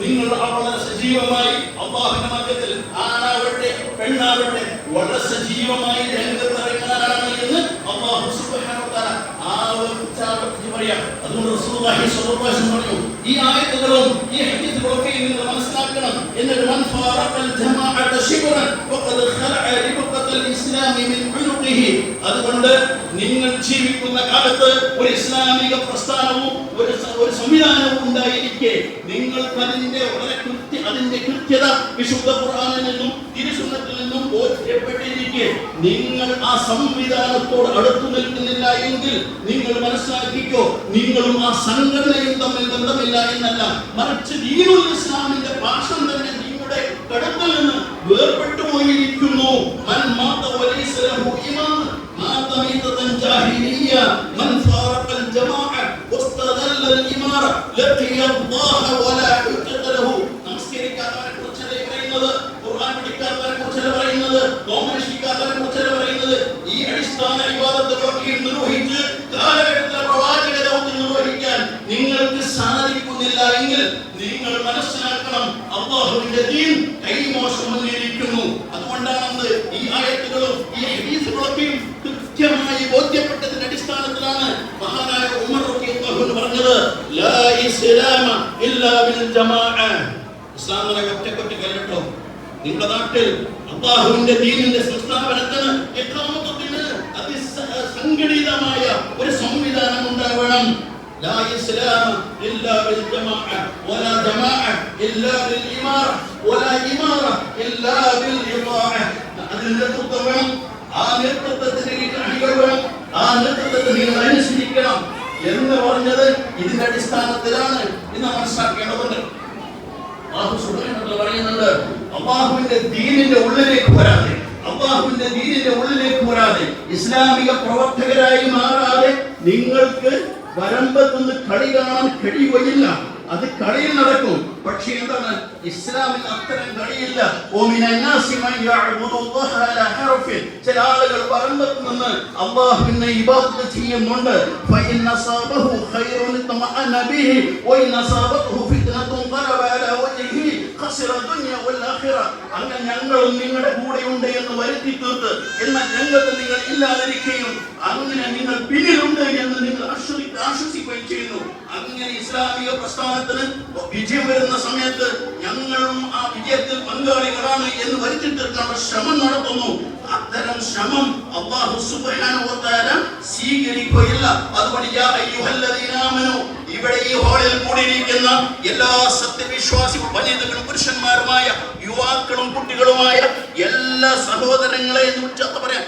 നിങ്ങൾ വളരെ സജീവമായി അല്ലാഹുവിന്റെ മാർഗ്ഗത്തിൽ ആണാവട്ടെ പെണ്ണാവട്ടെ വളരെ സജീവമായി രംഗത്തിറങ്ങാനാണ് എന്ന് അല്ലാഹു സുബ്ഹാനഹു വ തആല ആവർത്തിച്ച് പറയാം. അതുകൊണ്ട് റസൂലുള്ളാഹി സ്വല്ലല്ലാഹു അലൈഹി വസല്ലം പറഞ്ഞു, ഈ ആയത്തുകളും ഈ ഹദീസുകളൊക്കെ നിങ്ങൾ മനസ്സിലാക്കണം. എന്നിട്ട് മൻ ഫാറഖൽ ജമാഅത ശിബ്റൻ ഫഖദ് ഖലഅ റിബഖത്തൽ ഇസ്ലാമി മിൻ ഉനുഖിഹി. അതുകൊണ്ട് നിങ്ങൾ ജീവിക്കുന്ന കാലത്ത് ഒരു ഇസ്ലാമിക പ്രസ്ഥാനവും ഒരു സംവിധാനവും ഉണ്ടായിരിക്കെ നിങ്ങൾക്ക് അതിന്റെ കൃത്യത വിശുദ്ധ ഖുർആനിൽ നിന്നും തിരുസുന്നത്തിൽ നിന്നും ബോധ്യപ്പെട്ടിരിക്കെ നിങ്ങൾ ആ സംവിധാനത്തോട് അടുത്തു നിൽക്കുന്നില്ല എങ്കിൽ നിങ്ങൾ മനസ്സിലാക്കിക്കോ, നിങ്ങളും ആ സംഘടനയും തമ്മിൽ ബന്ധമില്ല എന്നല്ല, മറിച്ച് ദീനുൽ ഇസ്ലാമിന്റെ ഭാഷണം തന്നെ നിങ്ങളുടെ കടത്തിൽ നിന്ന് വേർപെട്ടു പോയിരിക്കുന്നു. മൻ മാത വലൈസ ലഹു ഈമാൻ മാത മീതതൻ ജാഹിലിയ്യ മൻ ഫാറഖൽ ജമാഅ വസ്തദല്ല അൽ ഇമാറ ലഖിയ അല്ലാഹ വലാ ഹുജ്ജത ലഹു. നമസ്കരിക്കാത്തവരെ കുറിച്ചല്ല പറയുന്നത്, ഖുർആൻ പഠിക്കാത്തവരെ കുറിച്ചല്ല പറയുന്നത്, നോമ്പനുഷ്ഠിക്കാത്തവരെ കുറിച്ചല്ല പറയുന്നത്. ഈ അടിസ്ഥാന ഇബാദത്തുകളൊക്കെ നിർവഹിച്ച് കാലഘട്ടത്തിലെ പ്രവാചക ദൗത്യം നിർവഹിക്കാൻ നിങ്ങൾക്ക് സാധിക്കുന്നില്ല എങ്കിൽ നിങ്ങൾ മനസ്സിലാക്കണം, അല്ലാഹുവിന്റെ ദീൻ കൈമോശം വന്നിരിക്കുന്നു. അതുകൊണ്ടാണ് ഈ ആയത്തുകളും ഈ ഹദീസുകളൊക്കെയും കൃത്യമായി ബോധ്യപ്പെട്ടതിന്റെ അടിസ്ഥാനത്തിലാണ് മഹാനായ ഉമർ റളിയല്ലാഹു അൻഹു പറഞ്ഞത്, ലാ ഇസ്ലാമ ഇല്ലാ ബിൽ ജമാഅ. ഇസ്ലാമിനെ ഒറ്റക്കൊറ്റക്കല്ലോ. നിങ്ങളുടെ നാട്ടിൽ അല്ലാഹുവിന്റെ ദീനിന്റെ സംസ്ഥാപനത്തിന് ഇഖാമത്തിന് അതിസംഘടിതമായ ഒരു സംവിധാനം ഉണ്ടാവണം. لا إسلام إلا بالجماعة ولا جماعة إلا بالإمارة ولا إمارة إلا بالإطاعة. അതിന്റെ നേതൃത്വം വേണം, ആ നേതൃത്വത്തിന് അണികൾ വേണം, ആ നേതൃത്വത്തെ നിങ്ങൾ അനുസരിക്കണം എന്ന് പറഞ്ഞത് ഇതിന്റെ അടിസ്ഥാനത്തിലാണ് ഇന്ന് മനസ്സിലാക്കേണ്ടതുണ്ട്. അല്ലാഹു സുബ്ഹാനഹു വ തആല പറയുന്നുണ്ട്, അല്ലാഹുവിന്റെ ദീനിന്റെ ഉള്ളിലേക്ക് വരാതെ ഇസ്ലാമിക പ്രവർത്തകരായി മാറാതെ നിങ്ങൾക്ക് വരമ്പത്തുനിന്ന് കളി കാണാൻ കഴിയുകയില്ല. അത് കളിയിൽ നടക്കും, പക്ഷേ എന്താണ്, ഇസ്ലാമിൽ അത്തരം കളിയില്ല. ചില ആളുകൾ വരമ്പത്ത് നിന്ന് അല്ലാഹുവിനെ ഇബാദത്ത് ചെയ്യുന്നുണ്ട്. അങ്ങനെ ഞങ്ങളും നിങ്ങളുടെ കൂടെയുണ്ട് എന്ന് വരുത്തി തീർത്ത് എന്നാൽ രംഗത്ത് നിങ്ങൾ ഇല്ലാതിരിക്കുകയും അങ്ങനെ നിങ്ങൾ പിന്നിലുണ്ട് എന്ന് നിങ്ങൾ ആശ്വസിക്കുകയും ചെയ്യുന്നു. അങ്ങനെ ഇസ്ലാമിക പ്രസ്ഥാനത്തിന് വിജയം വരുന്ന സമയത്ത് ഞങ്ങളും ആ വിജയത്തിൽ പങ്കാളികളാണ് എന്ന് വരുത്തി തീർക്കാനുള്ള ശ്രമം നടത്തുന്നു. അത്തരം ശ്രമം അല്ലാഹു സുബ്ഹാനഹു വ തആല സ്വീകരിക്കുകയില്ല. അതുകൊണ്ട് യാ അയ്യുഹല്ലദീന ആമനൂ, ഇവിടെ ഈ ഹാളിൽ കൂടിയിരിക്കുന്ന എല്ലാ സത്യവിശ്വാസികളും വനിതകളും പുരുഷന്മാരുമായ യുവാക്കളും കുട്ടികളുമായ എല്ലാ സഹോദരങ്ങളെ എന്ന് വിളിച്ചാൽ പറയാം,